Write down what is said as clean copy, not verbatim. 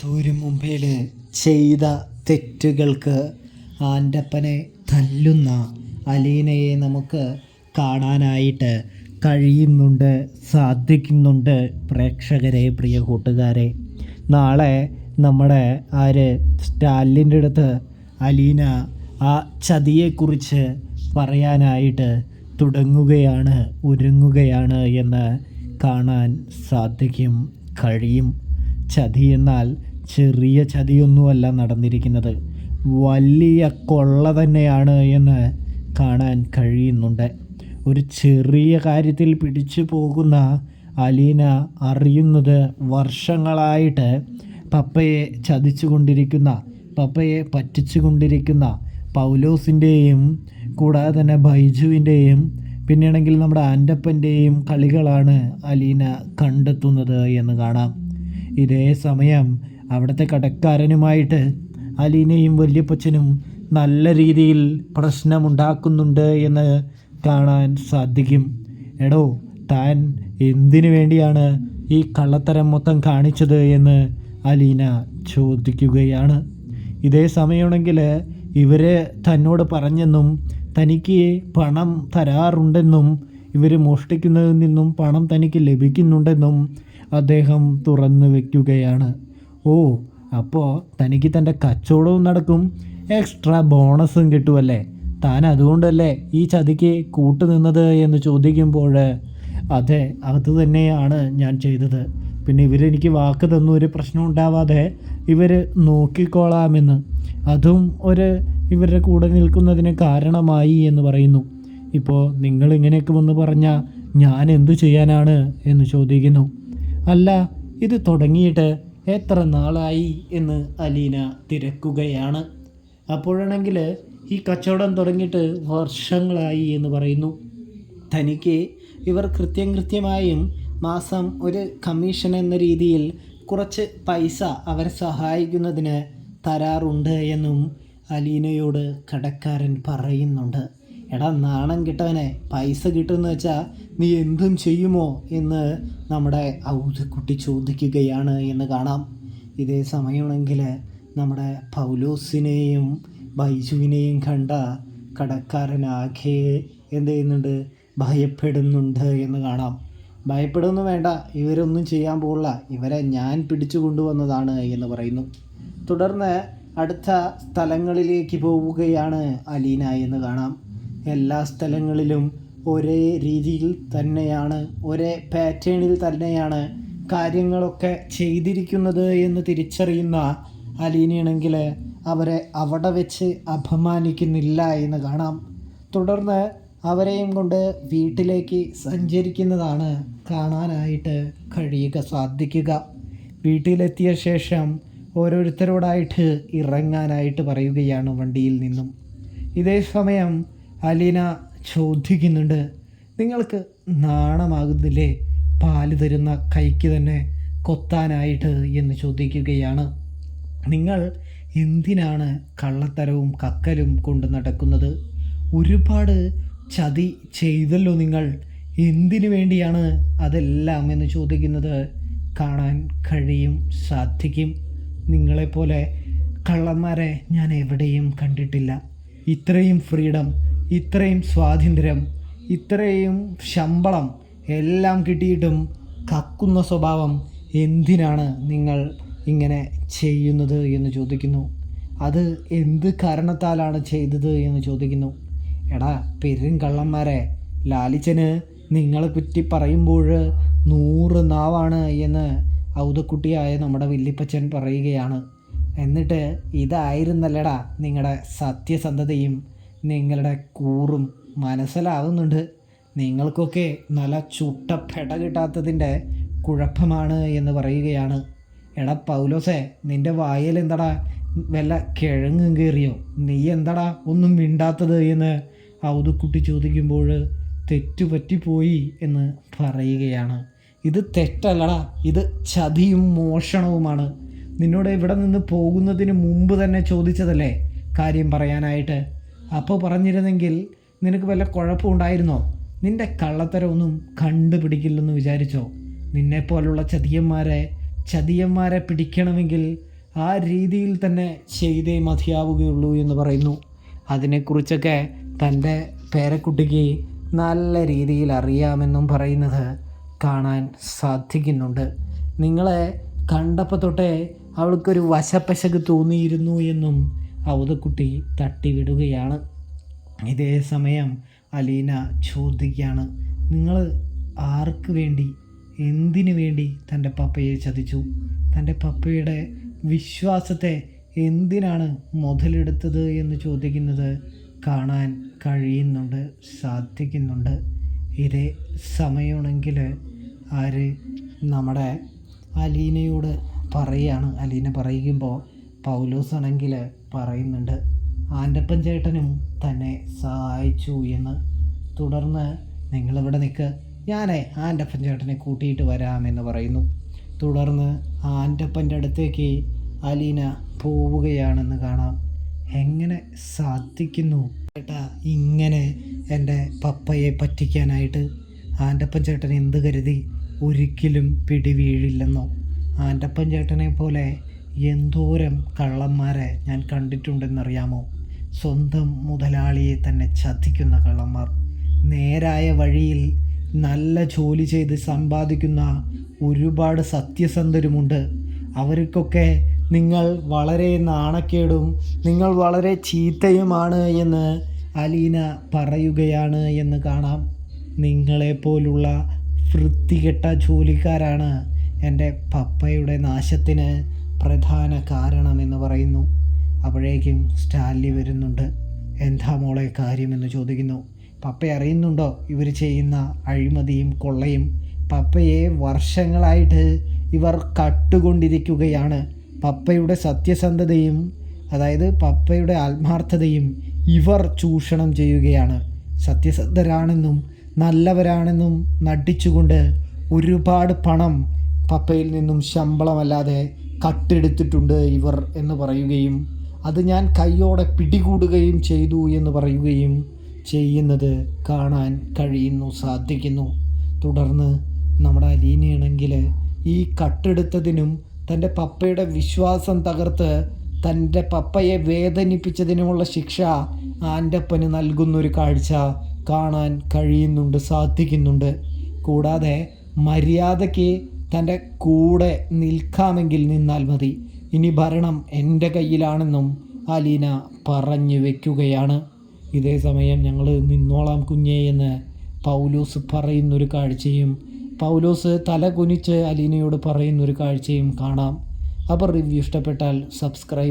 കൊളത്തൂര് മുമ്പിൽ ചെയ്ത തെറ്റുകൾക്ക് ആൻ്റപ്പനെ തല്ലുന്ന അലീനയെ നമുക്ക് കാണാനായിട്ട് കഴിയുന്നുണ്ട്, സാധിക്കുന്നുണ്ട്. പ്രേക്ഷകരെ, പ്രിയ കൂട്ടുകാരെ, നാളെ നമ്മുടെ സ്റ്റാലിൻ്റെ അടുത്ത് അലീന ആ ചതിയെക്കുറിച്ച് പറയാനായിട്ട് തുടങ്ങുകയാണ്, ഒരുങ്ങുകയാണ് എന്ന് കാണാൻ കഴിയും. ചതി എന്നാൽ ചെറിയ ചതിയൊന്നുമല്ല നടന്നിരിക്കുന്നത്, വലിയ കൊള്ള തന്നെയാണ് എന്ന് കാണാൻ കഴിയുന്നുണ്ട്. ഒരു ചെറിയ കാര്യത്തിൽ പിടിച്ചു പോകുന്ന അലീന അറിയുന്നത് വർഷങ്ങളായിട്ട് പപ്പയെ ചതിച്ചുകൊണ്ടിരിക്കുന്ന, പപ്പയെ പറ്റിച്ചുകൊണ്ടിരിക്കുന്ന പൗലോസിൻ്റെയും കൂടാതെ തന്നെ ബൈജുവിൻ്റെയും പിന്നെയാണെങ്കിൽ നമ്മുടെ ആൻ്റപ്പൻ്റെയും കളികളാണ് അലീന കണ്ടെത്തുന്നത് എന്ന് കാണാം. ഇതേ സമയം അവിടുത്തെ കടക്കാരനുമായിട്ട് അലീനയും വല്യപ്പച്ചനും നല്ല രീതിയിൽ പ്രശ്നമുണ്ടാക്കുന്നുണ്ട് എന്ന് കാണാൻ സാധിക്കും. എടോ, താൻ എന്തിനു വേണ്ടിയാണ് ഈ കള്ളത്തരം മൊത്തം കാണിച്ചത് എന്ന് അലീന ചോദിക്കുകയാണ്. ഇതേ സമയമാണെങ്കിൽ ഇവർ തന്നോട് പറഞ്ഞെന്നും തനിക്ക് പണം തരാറുണ്ടെന്നും ഇവർ മോഷ്ടിക്കുന്നതിൽ നിന്നും പണം തനിക്ക് ലഭിക്കുന്നുണ്ടെന്നും അദ്ദേഹം തുറന്നു വയ്ക്കുകയാണ്. ഓ, അപ്പോൾ തനിക്ക് തൻ്റെ കച്ചവടവും നടക്കും, എക്സ്ട്രാ ബോണസും കിട്ടുമല്ലേ, താൻ അതുകൊണ്ടല്ലേ ഈ ചതിക്ക് കൂട്ടുനിന്നത് എന്ന് ചോദിക്കുമ്പോൾ അതെ, അത് തന്നെയാണ് ഞാൻ ചെയ്തത്. പിന്നെ ഇവരെനിക്ക് വാക്ക് തന്നു ഒരു പ്രശ്നം ഉണ്ടാവാതെ ഇവർ നോക്കിക്കോളാമെന്ന്, അതും ഇവരുടെ കൂടെ നിൽക്കുന്നതിന് കാരണമായി എന്ന് പറയുന്നു. ഇപ്പോൾ നിങ്ങൾ ഇങ്ങനെയൊക്കെ വന്ന് പറഞ്ഞാൽ ഞാൻ എന്തു ചെയ്യാനാണ് എന്ന് ചോദിക്കുന്നു. അല്ല, ഇത് തുടങ്ങിയിട്ട് എത്ര നാളായി എന്ന് അലീന തിരക്കുകയാണ്. അപ്പോഴാണെങ്കിൽ ഈ കച്ചവടം തുടങ്ങിയിട്ട് വർഷങ്ങളായി എന്ന് പറയുന്നു. തനിക്ക് ഇവർ കൃത്യമായും മാസം ഒരു കമ്മീഷൻ എന്ന രീതിയിൽ കുറച്ച് പൈസ അവരെ സഹായിക്കുന്നതിന് തരാറുണ്ട് എന്നും അലീനയോട് കടക്കാരൻ പറയുന്നുണ്ട്. എടാ നാണം കിട്ടവനെ, പൈസ കിട്ടുമെന്ന് വെച്ചാൽ നീ എന്തും ചെയ്യുമോ എന്ന് നമ്മുടെ ഔദക്കുട്ടി ചോദിക്കുകയാണ് എന്ന് കാണാം. ഇതേ സമയമാണെങ്കിൽ നമ്മുടെ പൗലോസിനെയും ബൈജുവിനെയും കണ്ട കടക്കാരനാകെ എന്ത് ചെയ്യുന്നുണ്ട്, ഭയപ്പെടുന്നുണ്ട് എന്ന് കാണാം. ഭയപ്പെടുന്നു വേണ്ട, ഇവരൊന്നും ചെയ്യാൻ പോകില്ല, ഇവരെ ഞാൻ പിടിച്ചു കൊണ്ടുവന്നതാണ് എന്ന് പറയുന്നു. തുടർന്ന് അടുത്ത സ്ഥലങ്ങളിലേക്ക് പോവുകയാണ് അലീന എന്ന് കാണാം. എല്ലാ സ്ഥലങ്ങളിലും ഒരേ രീതിയിൽ തന്നെയാണ്, ഒരേ പാറ്റേണിൽ തന്നെയാണ് കാര്യങ്ങളൊക്കെ ചെയ്തിരിക്കുന്നത് എന്ന് തിരിച്ചറിയുന്ന അലീനയാണെങ്കിൽ അവരെ അവിടെ വെച്ച് അപമാനിക്കുന്നില്ല എന്ന് കാണാം. തുടർന്ന് അവരെയും കൊണ്ട് വീട്ടിലേക്ക് സഞ്ചരിക്കുന്നതാണ് കാണാനായിട്ട് സാധിക്കുക. വീട്ടിലെത്തിയ ശേഷം ഓരോരുത്തരോടായിട്ട് ഇറങ്ങാനായിട്ട് പറയുകയാണ് വണ്ടിയിൽ നിന്നും. ഇതേ സമയം അലീന ചോദിക്കുന്നുണ്ട്, നിങ്ങൾക്ക് നാണമാകുന്നില്ലേ പാല് തരുന്ന കൈക്ക് തന്നെ കൊത്താനായിട്ട് എന്ന് ചോദിക്കുകയാണ്. നിങ്ങൾ എന്തിനാണ് കള്ളത്തരവും കക്കലും കൊണ്ട് നടക്കുന്നത്? ഒരുപാട് ചതി ചെയ്തല്ലോ നിങ്ങൾ, എന്തിനു വേണ്ടിയാണ് അതെല്ലാം എന്ന് ചോദിക്കുന്നത് കാണാൻ സാധിക്കും. നിങ്ങളെപ്പോലെ കള്ളന്മാരെ ഞാൻ എവിടെയും കണ്ടിട്ടില്ല. ഇത്രയും ഫ്രീഡം, ഇത്രയും സ്വാതന്ത്ര്യം, ഇത്രയും ശമ്പളം എല്ലാം കിട്ടിയിട്ടും കക്കുന്ന സ്വഭാവം എന്തിനാണ് നിങ്ങൾ ഇങ്ങനെ ചെയ്യുന്നത് എന്ന് ചോദിക്കുന്നു. അത് എന്ത് കാരണത്താലാണ് ചെയ്തത് എന്ന് ചോദിക്കുന്നു. എടാ പെരുങ്കള്ളന്മാരെ, ലാലിച്ചന് നിങ്ങളെ പറ്റി പറയുമ്പോൾ 100 നാവാണ് എന്ന് ഔദക്കുട്ടിയായ നമ്മുടെ വല്യപ്പച്ചൻ പറയുകയാണ്. എന്നിട്ട് ഇതായിരുന്നല്ലടാ നിങ്ങളുടെ സത്യസന്ധതയും നിങ്ങളുടെ കൂറും മനസ്സിലാകുന്നുണ്ട്. നിങ്ങൾക്കൊക്കെ നല്ല ചുട്ട പെട കിട്ടാത്തതിൻ്റെ കുഴപ്പമാണ് എന്ന് പറയുകയാണ്. എടാ പൗലോസേ, നിൻ്റെ വായിൽ എന്താടാ വല്ല കിഴങ്ങും കയറിയോ? നീ എന്താടാ ഒന്നും മിണ്ടാത്തത് എന്ന് ഔദക്കുട്ടി ചോദിക്കുമ്പോൾ തെറ്റുപറ്റിപ്പോയി എന്ന് പറയുകയാണ്. ഇത് തെറ്റല്ലടാ, ഇത് ചതിയും മോഷണവുമാണ്. നിന്നോട് ഇവിടെ നിന്ന് പോകുന്നതിന് മുമ്പ് തന്നെ ചോദിച്ചതല്ലേ കാര്യം പറയാനായിട്ട്. അപ്പോൾ പറഞ്ഞിരുന്നെങ്കിൽ നിനക്ക് വല്ല കുഴപ്പമുണ്ടായിരുന്നോ? നിൻ്റെ കള്ളത്തരമൊന്നും കണ്ടുപിടിക്കില്ലെന്ന് വിചാരിച്ചോ? നിന്നെപ്പോലുള്ള ചതിയന്മാരെ പിടിക്കണമെങ്കിൽ ആ രീതിയിൽ തന്നെ ചെയ്തേ മതിയാവുകയുള്ളൂ എന്ന് പറയുന്നു. അതിനെക്കുറിച്ചൊക്കെ തൻ്റെ പേരക്കുട്ടിക്ക് നല്ല രീതിയിൽ അറിയാമെന്നും പറയുന്നത് കാണാൻ സാധിക്കുന്നുണ്ട്. നിങ്ങളെ കണ്ടപ്പോൾ തൊട്ടേ അവൾക്കൊരു വശപ്പശക് തോന്നിയിരുന്നു എന്നും അവതക്കുട്ടി തട്ടിവിടുകയാണ്. ഇതേ സമയം അലീന ചോദിക്കുകയാണ്, നിങ്ങൾ ആർക്ക് വേണ്ടി, എന്തിനു വേണ്ടി തൻ്റെ പപ്പയെ ചതിച്ചു? തൻ്റെ പപ്പയുടെ വിശ്വാസത്തെ എന്തിനാണ് മുതലെടുത്തത് എന്ന് ചോദിക്കുന്നത് കാണാൻ കഴിയുന്നുണ്ട്, സാധിക്കുന്നുണ്ട്. ഇതേ സമയമാണെങ്കിൽ നമ്മുടെ അലീനയോട് പറയുകയാണ്. അലീന പറയുമ്പോൾ പൗലോസാണെങ്കിൽ പറയുന്നുണ്ട്, ആൻ്റപ്പൻ ചേട്ടനും തന്നെ സഹായിച്ചു എന്ന്. തുടർന്ന് നിങ്ങളിവിടെ നിൽക്ക്, ഞാൻ ആൻ്റപ്പൻ ചേട്ടനെ കൂട്ടിയിട്ട് വരാമെന്ന് പറയുന്നു. തുടർന്ന് ആൻ്റപ്പൻ്റെ അടുത്തേക്ക് അലീന പോവുകയാണെന്ന് കാണാം. എങ്ങനെ സാധിക്കുന്നു ചേട്ടാ ഇങ്ങനെ എൻ്റെ പപ്പയെ പറ്റിക്കാനായിട്ട്? ആൻ്റപ്പൻ ചേട്ടൻ എന്ത് കരുതി? ഒരിക്കലും പിടിവീഴില്ലെന്നോ? ആൻ്റപ്പൻ ചേട്ടനെ പോലെ എന്തോരം കള്ളന്മാരെ ഞാൻ കണ്ടിട്ടുണ്ടെന്നറിയാമോ? സ്വന്തം മുതലാളിയെ തന്നെ ചതിക്കുന്ന കള്ളന്മാർ. നേരായ വഴിയിൽ നല്ല ജോലി ചെയ്ത് സമ്പാദിക്കുന്ന ഒരുപാട് സത്യസന്ധരുമുണ്ട്. അവർക്കൊക്കെ നിങ്ങൾ വളരെ നാണക്കേടും നിങ്ങൾ വളരെ ചീത്തയുമാണ് എന്ന് അലീന പറയുകയാണ് എന്ന് കാണാം. നിങ്ങളെപ്പോലുള്ള വൃത്തികെട്ട ജോലിക്കാരാണ് എൻ്റെ പപ്പയുടെ നാശത്തിന് പ്രധാന കാരണമെന്ന് പറയുന്നു. അപ്പോഴേക്കും സ്റ്റാൻലി വരുന്നുണ്ട്. എന്താ മോളെ കാര്യമെന്ന് ചോദിക്കുന്നു. പപ്പ അറിയുന്നുണ്ടോ ഇവർ ചെയ്യുന്ന അഴിമതിയും കൊള്ളയും? പപ്പയെ വർഷങ്ങളായിട്ട് ഇവർ കട്ടുകൊണ്ടിരിക്കുകയാണ്. പപ്പയുടെ സത്യസന്ധതയും അതായത് പപ്പയുടെ ആത്മാർത്ഥതയും ഇവർ ചൂഷണം ചെയ്യുകയാണ്. സത്യസന്ധരാണെന്നും നല്ലവരാണെന്നും നടിച്ചുകൊണ്ട് ഒരുപാട് പണം പപ്പയിൽ നിന്നും ശമ്പളമല്ലാതെ കട്ടെടുത്തിട്ടുണ്ട് ഇവർ എന്ന് പറയുകയും അത് ഞാൻ കൈയോടെ പിടികൂടുകയും ചെയ്തു എന്ന് പറയുകയും ചെയ്യുന്നത് കാണാൻ കഴിയുന്നു, സാധിക്കുന്നു. തുടർന്ന് നമ്മുടെ അലീനയാണെങ്കിൽ ഈ കട്ടെടുത്തതിനും തൻ്റെ പപ്പയുടെ വിശ്വാസം തകർത്ത് തൻ്റെ പപ്പയെ വേദനിപ്പിച്ചതിനുമുള്ള ശിക്ഷ ആൻ്റപ്പന് നൽകുന്നൊരു കാഴ്ച കാണാൻ കഴിയുന്നുണ്ട്, സാധിക്കുന്നുണ്ട്. കൂടാതെ മര്യാദയ്ക്ക് തൻ്റെ കൂടെ നിൽക്കാമെങ്കിൽ നിന്നാൽ മതി, ഇനി ഭരണം എൻ്റെ കയ്യിലാണെന്നും അലീന പറഞ്ഞു വയ്ക്കുകയാണ്. ഇതേ സമയം ഞങ്ങൾ നിന്നോളാം കുഞ്ഞേ എന്ന് പൗലോസ് പറയുന്നൊരു കാഴ്ചയും പൗലോസ് തല കുനിച്ച് അലീനയോട് പറയുന്നൊരു കാഴ്ചയും കാണാം. അപ്പോൾ റിവ്യൂ ഇഷ്ടപ്പെട്ടാൽ സബ്സ്ക്രൈബ്